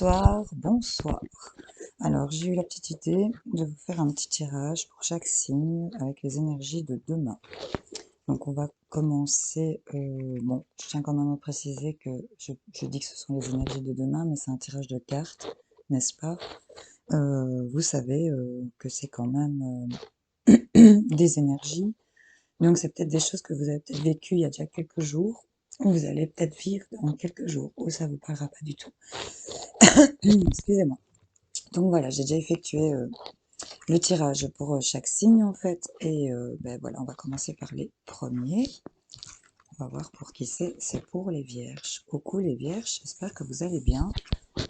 Bonsoir, bonsoir. Alors, j'ai eu la petite idée de vous faire un petit tirage pour chaque signe avec les énergies de demain. Donc, on va commencer. Bon, je tiens quand même à préciser que je dis que ce sont les énergies de demain, mais c'est un tirage de cartes, n'est-ce pas? Vous savez que c'est quand même des énergies. Donc, c'est peut-être des choses que vous avez peut-être vécues il y a déjà quelques jours, ou vous allez peut-être vivre dans quelques jours, ou ça vous parlera pas du tout. Excusez-moi. Donc voilà, j'ai déjà effectué le tirage pour chaque signe en fait. Et ben voilà, on va commencer par les premiers. On va voir pour qui c'est. C'est pour les vierges. Coucou les vierges, j'espère que vous allez bien.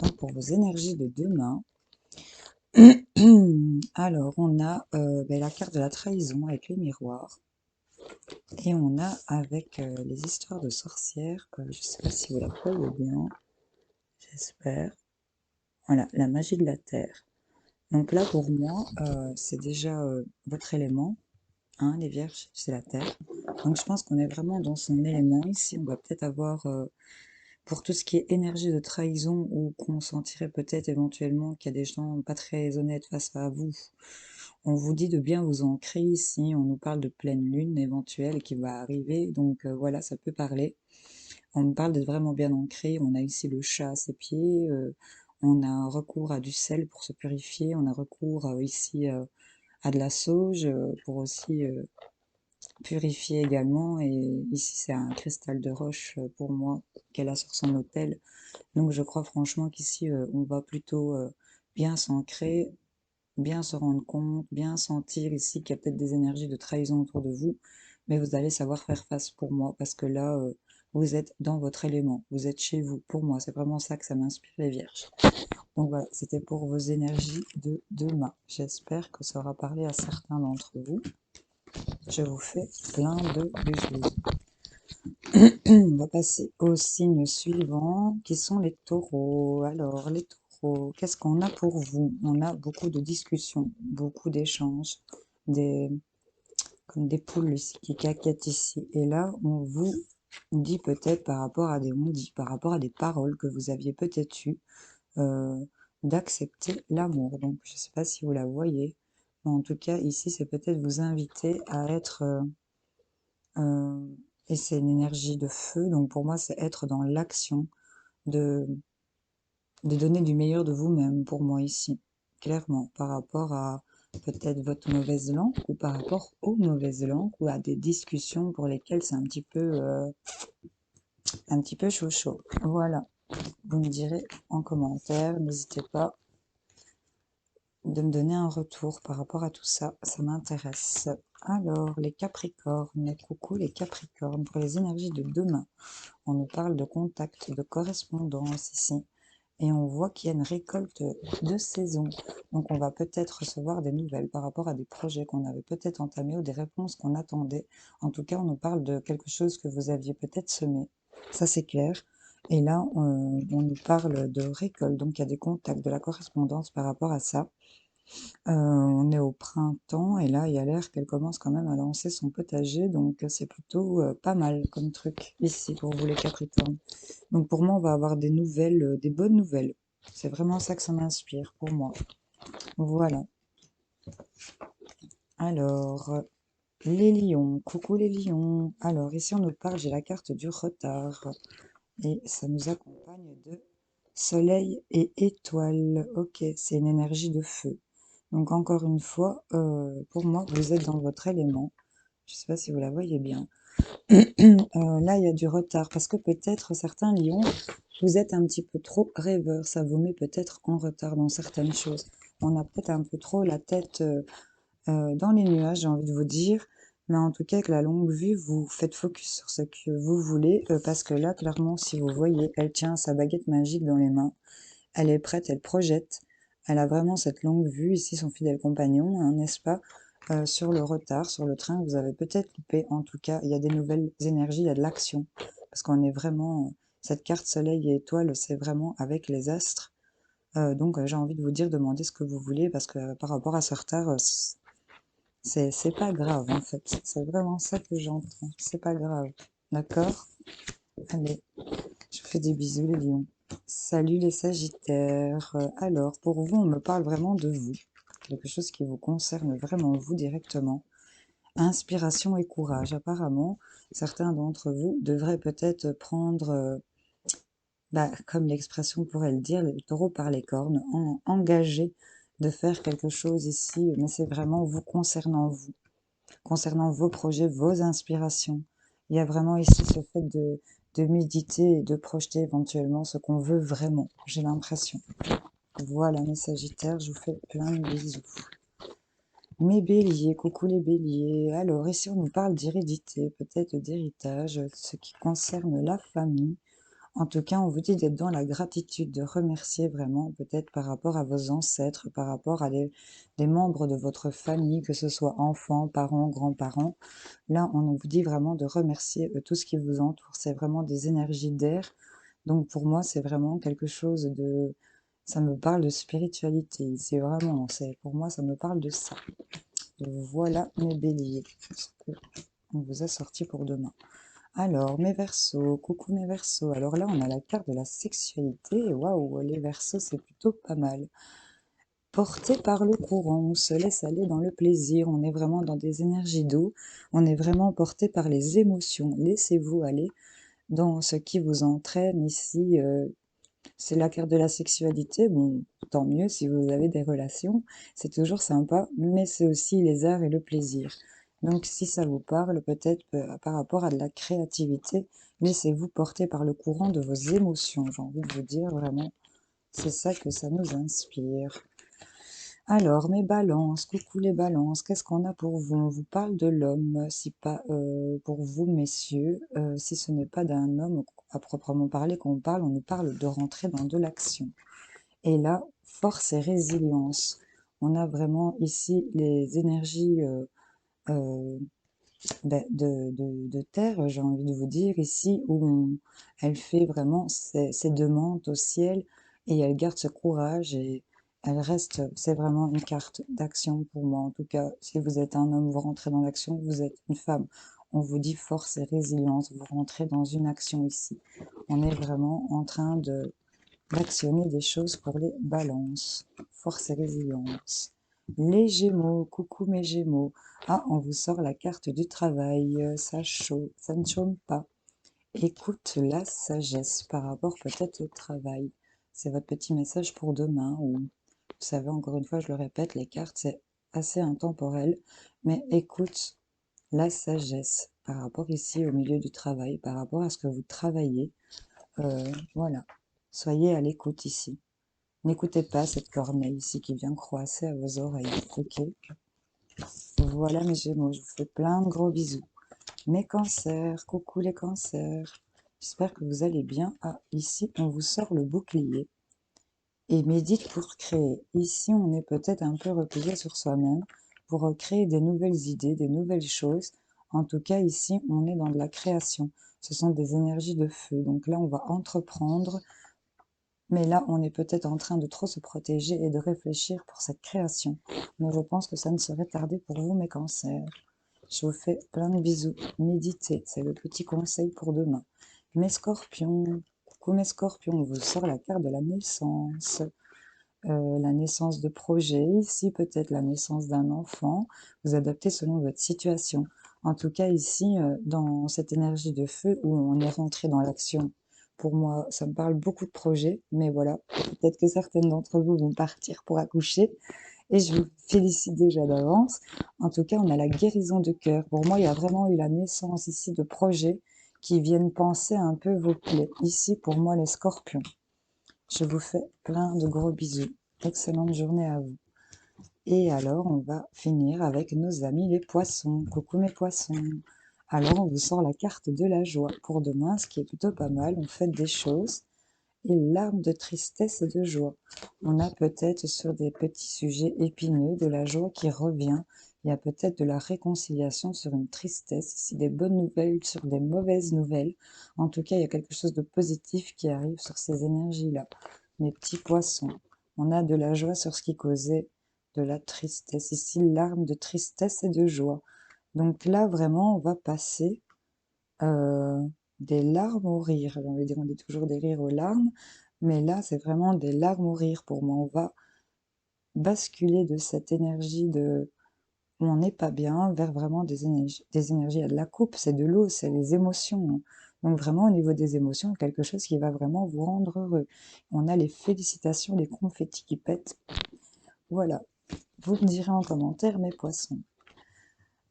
Donc pour vos énergies de demain. Alors on a ben, la carte de la trahison avec les miroirs. Et on a avec les histoires de sorcières. Je ne sais pas si vous la voyez bien. J'espère. Voilà, la magie de la terre. Donc là, pour moi, c'est déjà votre élément, hein, les vierges, c'est la terre. Donc je pense qu'on est vraiment dans son élément. Ici, on va peut-être avoir, pour tout ce qui est énergie de trahison, ou qu'on sentirait peut-être éventuellement qu'il y a des gens pas très honnêtes face à vous. On vous dit de bien vous ancrer ici, on nous parle de pleine lune éventuelle qui va arriver, donc voilà, ça peut parler. On nous parle d'être vraiment bien ancré. On a ici le chat à ses pieds. On a recours à du sel pour se purifier. On a recours ici à de la sauge pour aussi purifier également. Et ici, c'est un cristal de roche pour moi qu'elle a sur son autel. Donc, je crois franchement qu'ici, on va plutôt bien s'ancrer, bien se rendre compte, bien sentir ici qu'il y a peut-être des énergies de trahison autour de vous, mais vous allez savoir faire face pour moi, parce que là, vous êtes dans votre élément, vous êtes chez vous. Pour moi, c'est vraiment ça que ça m'inspire, les vierges. Donc voilà, c'était pour vos énergies de demain. J'espère que ça aura parlé à certains d'entre vous. Je vous fais plein de bisous. On va passer au signe suivant, qui sont les taureaux. Alors, les taureaux, qu'est-ce qu'on a pour vous? On a beaucoup de discussions, beaucoup d'échanges, des, comme des poules ici, qui caquettent ici. Et là, on vous dit peut-être par rapport à des paroles que vous aviez peut-être eues, d'accepter l'amour. Donc, je ne sais pas si vous la voyez, mais en tout cas, ici, c'est peut-être vous inviter à être... euh, et c'est une énergie de feu, donc pour moi, c'est être dans l'action, de, de donner du meilleur de vous-même, pour moi ici, clairement, par rapport à peut-être votre mauvaise langue, ou par rapport aux mauvaises langues, ou à des discussions pour lesquelles c'est un petit peu chaud chaud. Voilà, vous me direz en commentaire, n'hésitez pas de me donner un retour par rapport à tout ça, ça m'intéresse. Alors, les Capricornes, coucou les Capricornes, pour les énergies de demain, on nous parle de contact, de correspondance ici, et on voit qu'il y a une récolte de saison. Donc on va peut-être recevoir des nouvelles par rapport à des projets qu'on avait peut-être entamés ou des réponses qu'on attendait. En tout cas, on nous parle de quelque chose que vous aviez peut-être semé. Ça, c'est clair. Et là, on nous parle de récolte. Donc il y a des contacts, de la correspondance par rapport à ça. On est au printemps et là, il y a l'air qu'elle commence quand même à lancer son potager, donc c'est plutôt pas mal comme truc ici pour vous les Capricornes. Donc pour moi, on va avoir des nouvelles, des bonnes nouvelles. C'est vraiment ça que ça m'inspire pour moi. Voilà. Alors, les lions. Coucou les lions. Alors ici, on nous parle, j'ai la carte du retard et ça nous accompagne de soleil et étoile. Ok, c'est une énergie de feu. Donc encore une fois, pour moi, vous êtes dans votre élément. Je ne sais pas si vous la voyez bien. Là, il y a du retard parce que peut-être certains lions, vous êtes un petit peu trop rêveur. Ça vous met peut-être en retard dans certaines choses. On a peut-être un peu trop la tête dans les nuages, j'ai envie de vous dire. Mais en tout cas, avec la longue vue, vous faites focus sur ce que vous voulez parce que là, clairement, si vous voyez, elle tient sa baguette magique dans les mains. Elle est prête, elle projette. Elle a vraiment cette longue vue, ici son fidèle compagnon, hein, n'est-ce pas, sur le retard, sur le train que vous avez peut-être loupé. En tout cas, il y a des nouvelles énergies, il y a de l'action. Parce qu'on est vraiment... cette carte soleil et étoile, c'est vraiment avec les astres. Donc j'ai envie de vous dire, demandez ce que vous voulez, parce que par rapport à ce retard, c'est pas grave en fait. C'est vraiment ça que j'entends. C'est pas grave. D'accord? Allez, je vous fais des bisous les lions. Salut les Sagittaires. Alors, pour vous, on me parle vraiment de vous. Quelque chose qui vous concerne vraiment vous directement. Inspiration et courage. Apparemment, certains d'entre vous devraient peut-être prendre, comme l'expression pourrait le dire, le taureau par les cornes, engager de faire quelque chose ici, mais c'est vraiment vous, concernant vos projets, vos inspirations. Il y a vraiment ici ce fait de méditer et de projeter éventuellement ce qu'on veut vraiment, j'ai l'impression. Voilà mes Sagittaires, je vous fais plein de bisous. Mes Béliers, coucou les Béliers. Alors ici on nous parle d'hérédité, peut-être d'héritage, ce qui concerne la famille. En tout cas, on vous dit d'être dans la gratitude, de remercier vraiment, peut-être par rapport à vos ancêtres, par rapport à des membres de votre famille, que ce soit enfants, parents, grands-parents. Là, on vous dit vraiment de remercier tout ce qui vous entoure. C'est vraiment des énergies d'air. Donc pour moi, c'est vraiment quelque chose de... Ça me parle de spiritualité. C'est vraiment, pour moi, ça me parle de ça. Donc voilà mes béliers, ce qu'on vous a sorti pour demain. Alors, mes Verseaux, coucou mes Verseaux. Alors là, on a la carte de la sexualité. Waouh, les Verseaux, c'est plutôt pas mal. Porté par le courant, on se laisse aller dans le plaisir, on est vraiment dans des énergies d'eau, on est vraiment porté par les émotions. Laissez-vous aller dans ce qui vous entraîne ici. C'est la carte de la sexualité, bon, tant mieux si vous avez des relations, c'est toujours sympa, mais c'est aussi les arts et le plaisir. Donc si ça vous parle, peut-être par rapport à de la créativité, laissez-vous porter par le courant de vos émotions, j'ai envie de vous dire vraiment, c'est ça que ça nous inspire. Alors, mes balances, coucou les balances, qu'est-ce qu'on a pour vous? On vous parle de l'homme, si pas pour vous, messieurs, si ce n'est pas d'un homme à proprement parler qu'on parle, on nous parle de rentrer dans de l'action. Et là, force et résilience. On a vraiment ici les énergies euh, de terre, j'ai envie de vous dire, ici où elle fait vraiment ses demandes au ciel et elle garde ce courage et elle reste, c'est vraiment une carte d'action pour moi. En tout cas, si vous êtes un homme, vous rentrez dans l'action, vous êtes une femme. On vous dit force et résilience, vous rentrez dans une action ici. On est vraiment en train d'actionner des choses pour les balances. Force et résilience. Les Gémeaux, coucou mes Gémeaux. Ah, on vous sort la carte du travail, ça ne chôme pas. Écoute la sagesse par rapport peut-être au travail. C'est votre petit message pour demain, ou vous savez, encore une fois, je le répète, les cartes, c'est assez intemporel, mais écoute la sagesse par rapport ici au milieu du travail, par rapport à ce que vous travaillez. Voilà, soyez à l'écoute ici. N'écoutez pas cette corneille ici qui vient croasser à vos oreilles, ok? Voilà mes Gémeaux, je vous fais plein de gros bisous. Mes cancers, coucou les cancers. J'espère que vous allez bien. Ah, ici, on vous sort le bouclier. Et médite pour créer. Ici, on est peut-être un peu replié sur soi-même pour créer des nouvelles idées, des nouvelles choses. En tout cas, ici, on est dans de la création. Ce sont des énergies de feu. Donc là, on va entreprendre. Mais là, on est peut-être en train de trop se protéger et de réfléchir pour cette création. Mais je pense que ça ne serait tardé pour vous, mes cancers. Je vous fais plein de bisous. Méditez, c'est le petit conseil pour demain. Mes scorpions, coucou mes scorpions, on vous sort la carte de la naissance de projet, ici peut-être la naissance d'un enfant, vous adaptez selon votre situation. En tout cas ici, dans cette énergie de feu où on est rentré dans l'action, pour moi, ça me parle beaucoup de projets, mais voilà, peut-être que certaines d'entre vous vont partir pour accoucher, et je vous félicite déjà d'avance. En tout cas, on a la guérison de cœur. Pour moi, il y a vraiment eu la naissance ici de projets qui viennent penser un peu vos plaies. Ici, pour moi, les scorpions. Je vous fais plein de gros bisous. Excellente journée à vous. Et alors, on va finir avec nos amis les poissons. Coucou mes poissons. Alors, on vous sort la carte de la joie pour demain, ce qui est plutôt pas mal. On fait des choses et larmes de tristesse et de joie. On a peut-être sur des petits sujets épineux de la joie qui revient. Il y a peut-être de la réconciliation sur une tristesse, ici des bonnes nouvelles sur des mauvaises nouvelles. En tout cas, il y a quelque chose de positif qui arrive sur ces énergies-là. Mes petits poissons, on a de la joie sur ce qui causait de la tristesse. Ici, larmes de tristesse et de joie. Donc là, vraiment, on va passer des larmes au rire. On dit toujours des rires aux larmes, Mais là, c'est vraiment des larmes au rire pour moi. On va basculer de cette énergie de où on n'est pas bien vers vraiment des énergies. La coupe, c'est de l'eau, c'est les émotions, hein. Donc vraiment, au niveau des émotions, quelque chose qui va vraiment vous rendre heureux. On a les félicitations, les confettis qui pètent. Voilà. Vous me direz en commentaire, mes poissons.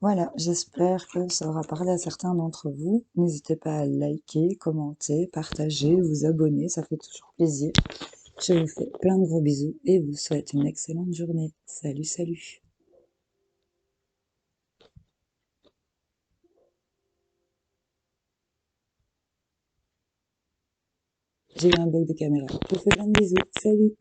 Voilà, j'espère que ça aura parlé à certains d'entre vous. N'hésitez pas à liker, commenter, partager, vous abonner, ça fait toujours plaisir. Je vous fais plein de gros bisous et vous souhaite une excellente journée. Salut, salut. J'ai eu un bug de caméra. Je vous fais plein de bisous. Salut.